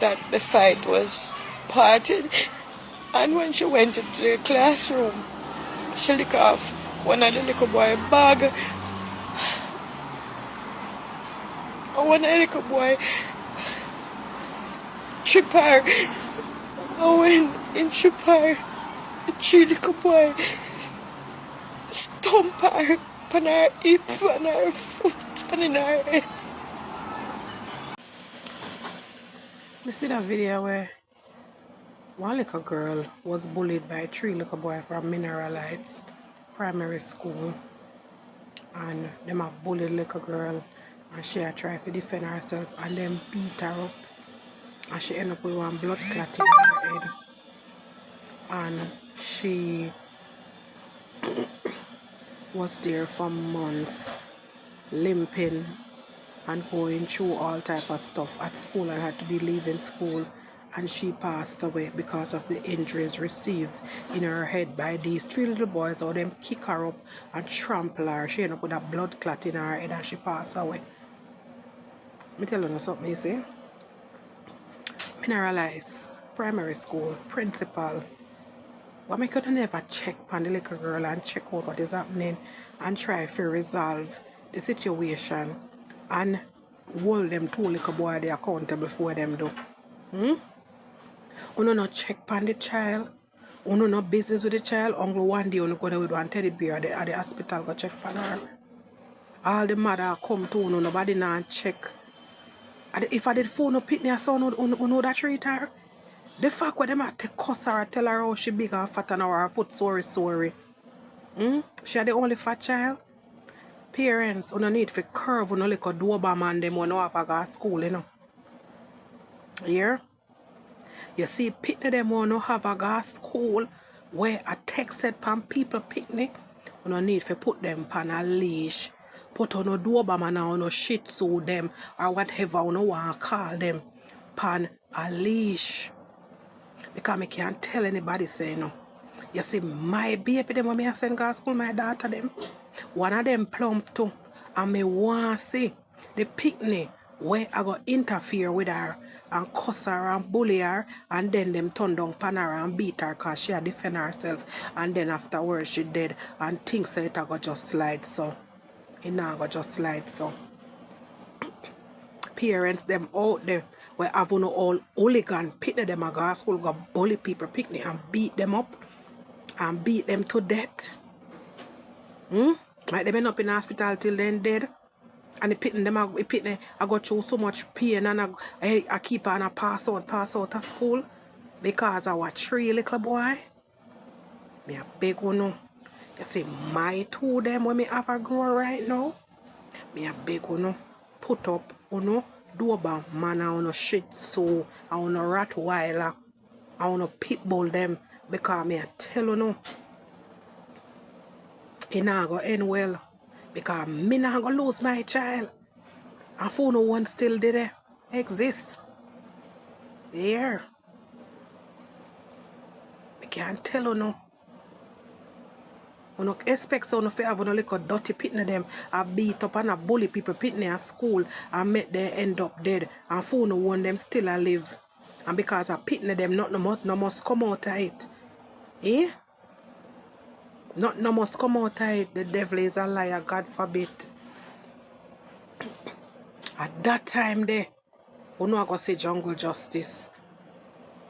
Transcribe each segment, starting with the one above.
that the fight was parted. And when she went into the classroom, she licked off one of the little boy bag. And one of the little boy trip her. And when in trip her, the three little boy stomp her on her hip, on her foot, and in her head. I see that video where one little girl was bullied by three little boys from Mineralites primary school, and them have bullied little girl, and she had tried to defend herself, and then beat her up, and she ended up with one blood clot in her head, and she was there for months, limping and going through all type of stuff at school, and had to be leaving school, and she passed away because of the injuries received in her head by these three little boys. Or them kick her up and trample her. She ended up with a blood clot in her head, and she passed away. Me tell you something, you see. Mineralize primary school principal, why me could never check on the little girl and check out what is happening and try to resolve the situation and hold them two little boy they accountable for them do? Uno not check on the child. Uno no business with the child. Only one day uno go there with one teddy bear at the hospital go check on her. All the mother come to uno, nobody not check. And if I did phone up pitney son, uno that treat her. The fact where them have to cuss her, tell her how she big and fat and how her foot sorry. She had the only fat child. Parents, you need to curve on like a Doberman and them when you have to go to school, you know. Yeah? You see, pitney them when you have to go to school where a text said pan people pitney, you need to put them pan a leash. Put on a Doberman or no Shih Tzu them or whatever you want to call them pan a leash. Because I can't tell anybody say no. You see, my baby them when I send to school, my daughter them, one of them plump too. And me want to see the picnic where I go interfere with her and cuss her and bully her, and then them turn down pan her and beat her because she had defend herself, and then afterwards she dead and things say it I go just slide so. It now go just slide so. Parents them out there where have no all hooligan picnic them a go to school, go bully people picnic and beat them up and beat them to death. Like them end up in the hospital till then dead. And the picnic them I go through so much pain, and I keep on a pass out of school because I was three little boy. Me a beg you know. You see my two them when me have a grow right now. Me a beg you know. Put up Doberman and Shih Tzu and Rottweiler and Pitbull them, because me a tell you no, it not go end well, because me not go lose my child and for no one still did exist. Yeah, I can't tell you no. You no expect so no to have no little dirty pitney them and beat up and a bully people pitney at school and make them end up dead, and for no one them still alive. And because a pitney them not no must come out of it. Eh? Not no must come out of it. The devil is a liar, God forbid. At that time there, you know I go say jungle justice.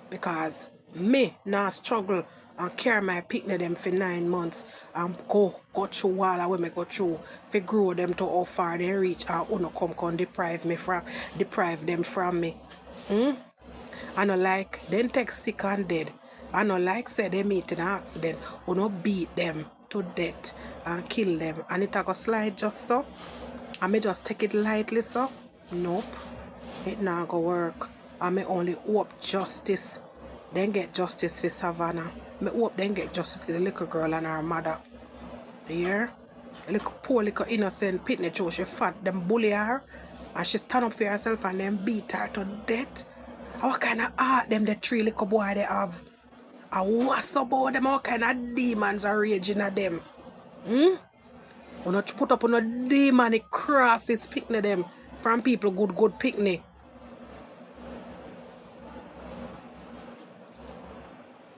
Because me now struggle and carry my picnic them for 9 months and go through all when me go through to grow them to how far they reach, and uno come deprive them from me. I no like then take sick and dead. I no like say they meet in an accident, uno beat them to death and kill them, and it a go slide just so. I may just take it lightly so. Nope. It not go work. I may only hope justice. Then get justice for Savannah. I hope then get justice for the little girl and her mother. Yeah? The little poor little innocent pitney show, she fat, them bully her, and she stand up for herself and then beat her to death. What kind of heart them the three little boy they have? And what's about them? What kind of demons are raging at them? You not put up on a demonic crosses picnic them from people good picnic.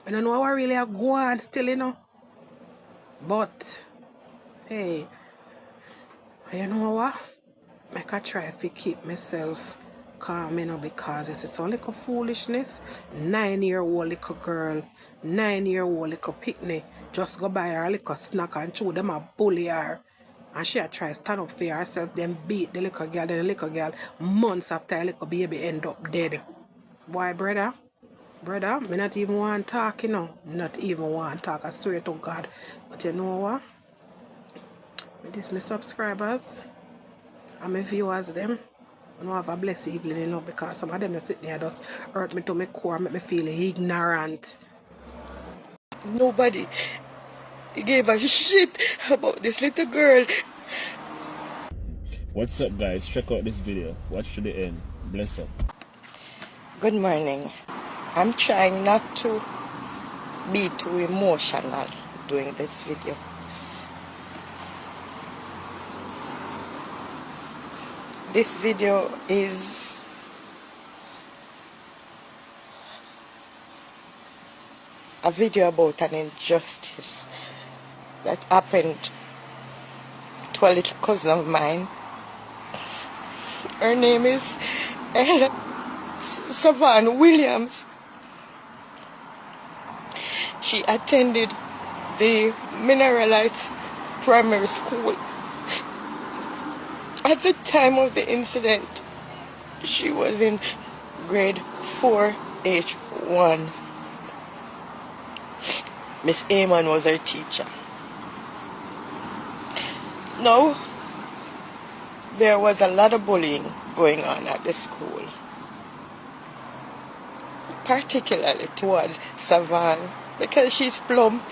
I don't know how I really are going still, you know. But, hey, you know what? I can try to keep myself calm, you know, because it's only a foolishness. 9-year-old little girl, 9-year-old little picnic, just go buy her a little snack and chew them a bully her. And she a try stand up for herself, then beat the little girl, then the little girl, months after a little baby end up dead. Boy, brother, me not even want to talk, you know. Not even want to talk, I swear to God. But you know what? This my subscribers and my viewers them. I don't have a blessed evening, you know, because some of them are sitting there just hurt me to my core, make me feel ignorant. Nobody gave a shit about this little girl. What's up, guys? Check out this video. Watch to the end. Bless up. Good morning. I'm trying not to be too emotional doing this video. This video is a video about an injustice that happened to a little cousin of mine. Her name is Ella Savan Williams. She attended the Mineralite Primary School. At the time of the incident, she was in grade 4H1. Miss Amon was her teacher. Now, there was a lot of bullying going on at the school, particularly towards Savan, because she's plump.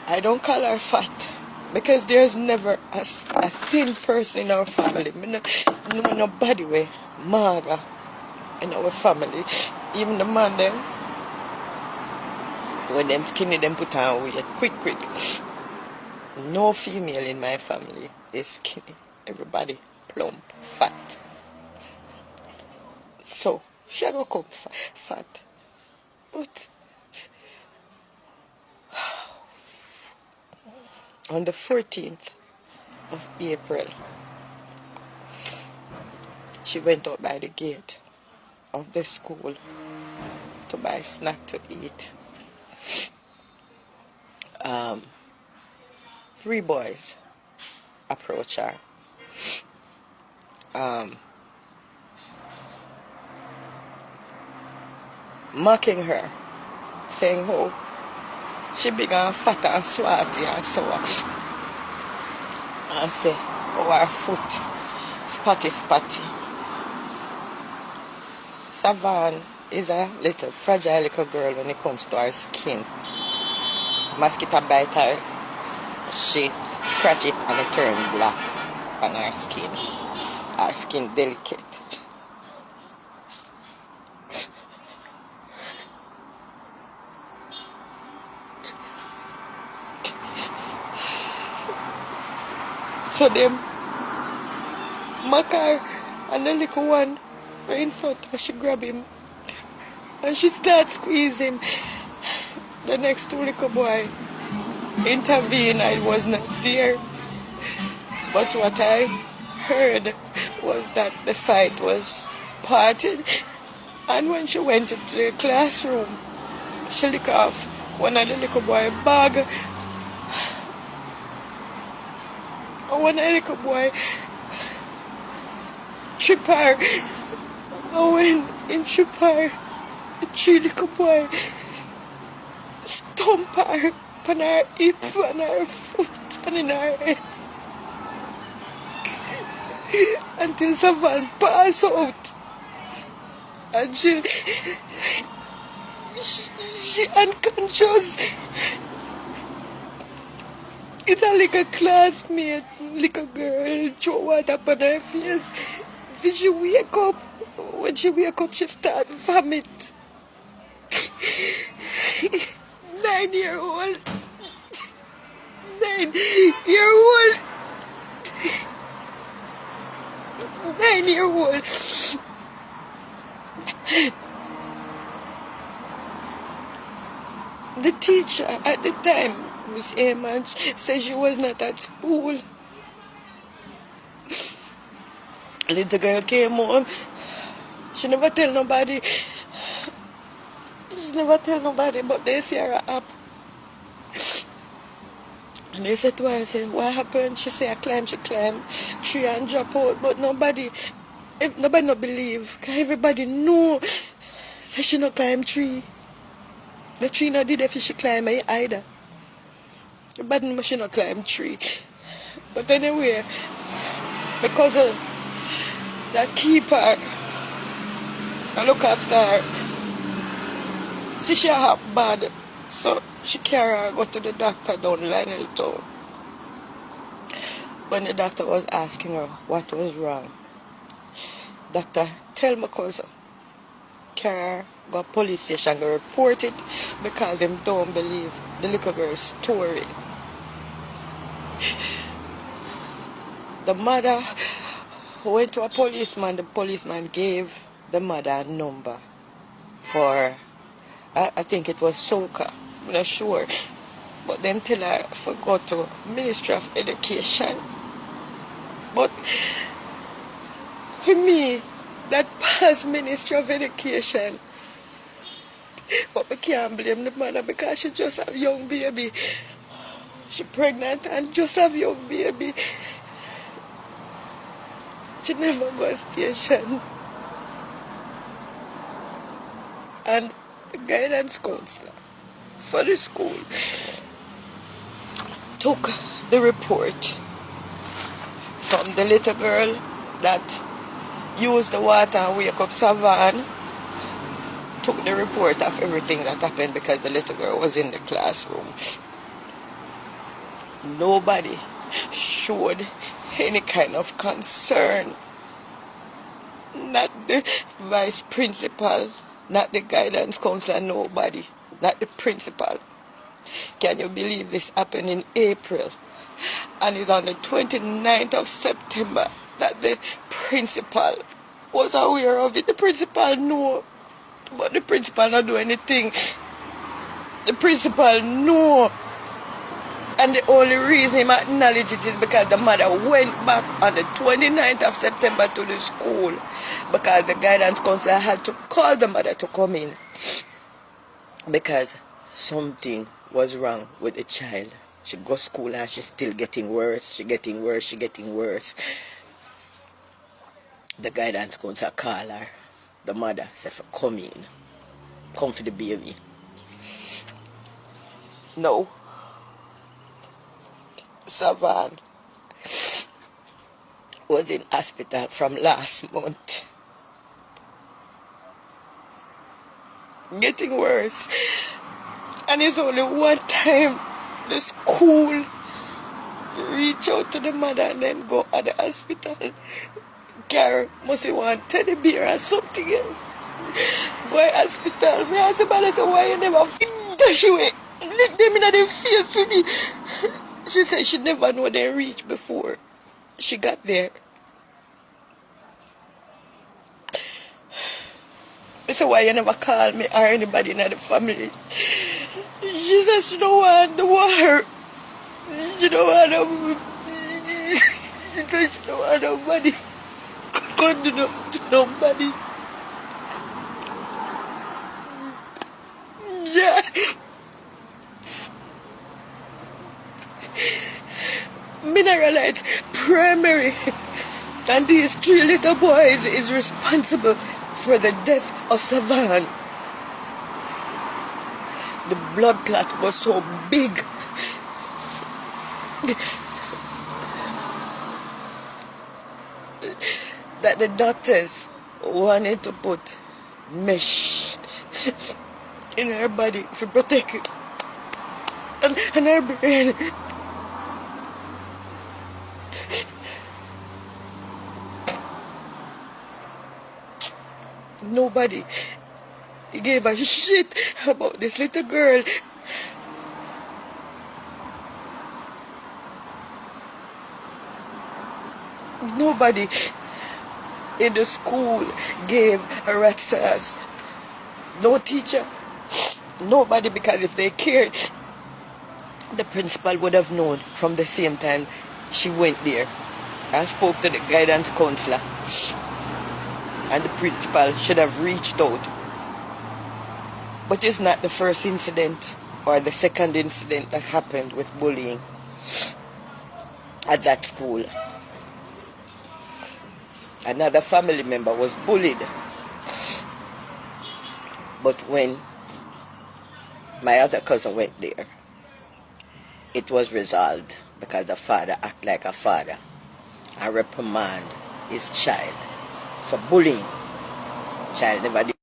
I don't call her fat, because there's never a thin person in our family. Nobody way maga in our family. Even the man them, when them skinny, them put on weight quick. No female in my family is skinny. Everybody plump, fat. So she go come fat. But on the 14th of April, she went out by the gate of the school to buy snack to eat. 3 boys approach her. Mocking her, saying, oh, she big and fat and swarthy and so on. And say, oh, her foot, spotty. Savan is a little fragile little girl when it comes to her skin. Mosquito bite her, she scratch it and it turn black on her skin. Her skin delicate. So them mock her, and the little one right in front of her, she grab him and she start squeezing. The next 2 little boy intervened. I was not there, but what I heard was that the fight was parted, and when she went into the classroom, she lick off one of the little boy bag. One little boy trip her, and when in trip her, the 3 little boy stomp her on her hip, on her foot, and in her head, until Savan pass out, and she unconscious. It's a little classmate, little girl, throw water upon her face. When she wake up, she start vomit. 9-year-old. 9-year-old. 9-year-old. The teacher at the time, Miss Amon, said she was not at school. Little girl came home. She never tell nobody. She never tell nobody, but they see her up. And they said to her, say, what happened? She said, she climbed tree and drop out. But nobody not believe. Cause everybody know. Say she not climb tree. The tree not did if she climb it either. Everybody know she not climb tree. But anyway, because of that keeper, I look after her. See she have bad. So she carry her go to the doctor down Lionel Town. When the doctor was asking her what was wrong, doctor tell my cousin, carry her go police station go report it because him don't believe the little girl's story. The mother went to a policeman. The policeman gave the mother a number for, I think it was Soca, I'm not sure. But them tell her to go to Ministry of Education. But for me, that past Ministry of Education. But we can't blame the mother because she just have young baby. She pregnant and just have young baby. She never go station. And the guidance counselor for the school took the report from the little girl that used the water and wake up Savan. Took the report of everything that happened because the little girl was in the classroom. Nobody showed any kind of concern. Not the vice principal, not the guidance counselor, nobody. Not the principal. Can you believe this happened in April? And it's on the 29th of September that the principal was aware of it. The principal knew, but the principal not do anything. The principal knew. And the only reason he acknowledged it is because the mother went back on the 29th of September to the school because the guidance counselor had to call the mother to come in because something was wrong with the child. She goes to school and she's still getting worse. She's getting worse. The guidance counselor called her. The mother said, come in. Come for the baby. No. Savan was in hospital from last month. Getting worse. And it's only one time the school reach out to the mother and then go at the hospital. Carol must want teddy bear or something else. Boy, hospital. Me ask about it, why you never dash away? Lick them in the face with me. She said she never know they reached before she got there. I said, why you never call me or anybody in the family? She said she don't want the war. She don't want no. She said she don't want nobody. Couldn't do to nobody. Yeah. Mineralites primary, and these 3 little boys is responsible for the death of Savan. The blood clot was so big that the doctors wanted to put mesh in her body to protect it and her brain. Nobody gave a shit about this little girl. Nobody in the school gave a rat's ass. No teacher, Nobody, because if they cared, the principal would have known from the same time she went there and spoke to the guidance counselor. And the principal should have reached out. But it's not the first incident or the second incident that happened with bullying at that school. Another family member was bullied. But when my other cousin went there, it was resolved because the father acted like a father and reprimand his child for bullying. Child never did.